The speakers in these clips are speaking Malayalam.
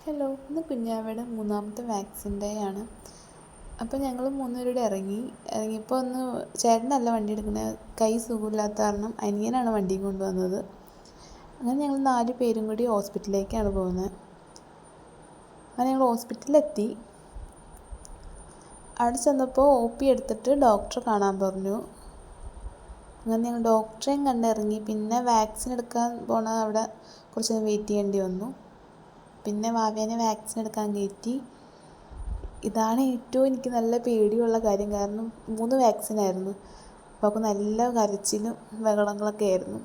ഹലോ, ഇന്ന് കുഞ്ഞാവയുടെ മൂന്നാമത്തെ വാക്സിൻ ഡേ ആണ്. അപ്പോൾ ഞങ്ങൾ മൂന്നുപേരുടെ ഇറങ്ങിയപ്പോൾ ചേട്ടനല്ല വണ്ടി എടുക്കുന്നത്, കൈ സുഖമില്ലാത്ത കാരണം അനിയനാണ് വണ്ടിയും കൊണ്ടുവന്നത്. അങ്ങനെ ഞങ്ങൾ 4 പേരും കൂടി ഹോസ്പിറ്റലിലേക്കാണ് പോകുന്നത്. അങ്ങനെ ഞങ്ങൾ ഹോസ്പിറ്റലിലെത്തി. അവിടെ ചെന്നപ്പോൾ OP എടുത്തിട്ട് ഡോക്ടറെ കാണാൻ പറഞ്ഞു. അങ്ങനെ ഞങ്ങൾ ഡോക്ടറെയും കണ്ടിറങ്ങി. പിന്നെ വാക്സിൻ എടുക്കാൻ അവിടെ കുറച്ച് നേരം വെയിറ്റ് ചെയ്യേണ്ടി വന്നു. പിന്നെ വാവേനെ വാക്സിൻ എടുക്കാൻ കയറ്റി. ഇതാണ് ഏറ്റവും എനിക്ക് നല്ല പേടിയുള്ള കാര്യം, കാരണം 3 വാക്സിനായിരുന്നു. അപ്പോൾ അവൾക്ക് നല്ല കരച്ചിലും ബഹളങ്ങളൊക്കെ ആയിരുന്നു.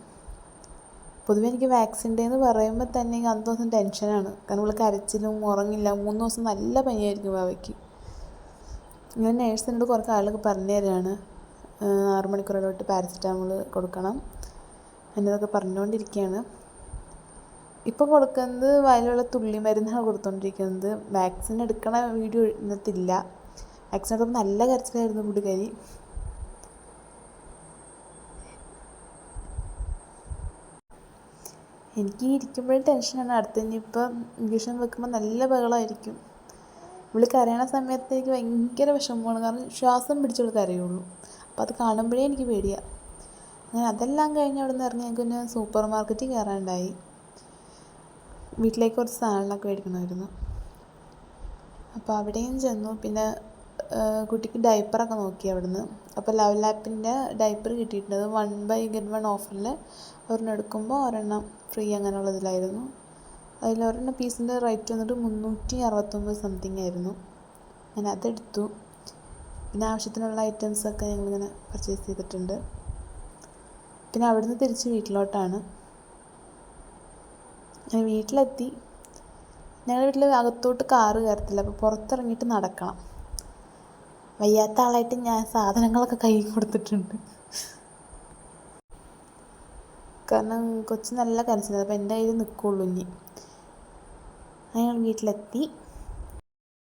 പൊതുവെ എനിക്ക് വാക്സിൻ ഡേ എന്ന് പറയുമ്പോൾ തന്നെ അന്നത്തെ ദിവസം ടെൻഷനാണ്, കാരണം അവൾ കരച്ചിലും ഉറങ്ങില്ല. 3 ദിവസം നല്ല പനിയായിരിക്കും വാവയ്ക്ക്. ഇങ്ങനെ നേഴ്സിനോട് കുറേ ആളൊക്കെ പറഞ്ഞു തരാണ്, 6 മണിക്കൂർ ഇടവിട്ട് പാരസിറ്റാമോൾ കൊടുക്കണം എന്നതൊക്കെ പറഞ്ഞുകൊണ്ടിരിക്കുകയാണ്. ഇപ്പോൾ കൊടുക്കുന്നത് വയലുള്ള തുള്ളി മരുന്നാണ് കൊടുത്തുകൊണ്ടിരിക്കുന്നത്. വാക്സിൻ എടുക്കണ വീഡിയോ ഇന്നത്തില്ല. വാക്സിൻ എടുക്കുമ്പോൾ നല്ല കരച്ചിലായിരുന്നു പുള്ളിക്കാരി. എനിക്ക് ഇരിക്കുമ്പോഴേ ടെൻഷനാണ്. ഇനിയിപ്പം ഇഞ്ചക്ഷൻ വെക്കുമ്പോൾ നല്ല ബഹളമായിരിക്കും. ഇവൾ കരയണ സമയത്ത് എനിക്ക് ഭയങ്കര വിഷമമാണ്, കാരണം ശ്വാസം പിടിച്ചുള്ള കരയുള്ളൂ. അപ്പോൾ അത് കാണുമ്പോഴേ എനിക്ക് പേടിയാണ്. അങ്ങനെ അതെല്ലാം കഴിഞ്ഞ് അവിടെ നിന്ന് ഇറങ്ങി ഞങ്ങൾക്ക് പിന്നെ സൂപ്പർ മാർക്കറ്റിൽ കയറാനുണ്ടായി. വീട്ടിലേക്ക് കുറച്ച് സാധനങ്ങളൊക്കെ മേടിക്കണമായിരുന്നു. അപ്പോൾ അവിടെയും ചെന്നു. പിന്നെ കുട്ടിക്ക് ഡയപ്പറൊക്കെ നോക്കി അവിടുന്ന്. അപ്പോൾ ലവ് ലാപ്പിൻ്റെ ഡയപ്പർ കിട്ടിയിട്ടുണ്ട്. അത് 1/get 1 ഓഫറിൽ ഒരെണ്ണം എടുക്കുമ്പോൾ ഒരെണ്ണം ഫ്രീ അങ്ങനെയുള്ളതിലായിരുന്നു. അതിലൊരെണ്ണം പീസിൻ്റെ റേറ്റ് വന്നിട്ട് 369 സംതിങ് ആയിരുന്നു. ഞാൻ അതെടുത്തു. പിന്നെ ആവശ്യത്തിനുള്ള ഐറ്റംസൊക്കെ ഞങ്ങളിങ്ങനെ പർച്ചേസ് ചെയ്തിട്ടുണ്ട്. പിന്നെ അവിടുന്ന് തിരിച്ച് വീട്ടിലോട്ടാണ്. ഞാൻ വീട്ടിലെത്തി. ഞങ്ങളുടെ വീട്ടിൽ അകത്തോട്ട് കാറ് കയറത്തില്ല, അപ്പോൾ പുറത്തിറങ്ങിയിട്ട് നടക്കണം. വയ്യാത്ത ആളായിട്ട് ഞാൻ സാധനങ്ങളൊക്കെ കയ്യിൽ കൊടുത്തിട്ടുണ്ട്, കാരണം കൊച്ച് നല്ല കരച്ചിലാണ്. അപ്പോൾ എൻ്റെ കയ്യിൽ നിൽക്കുള്ളൂ ഇനി. ഞങ്ങൾ വീട്ടിലെത്തി.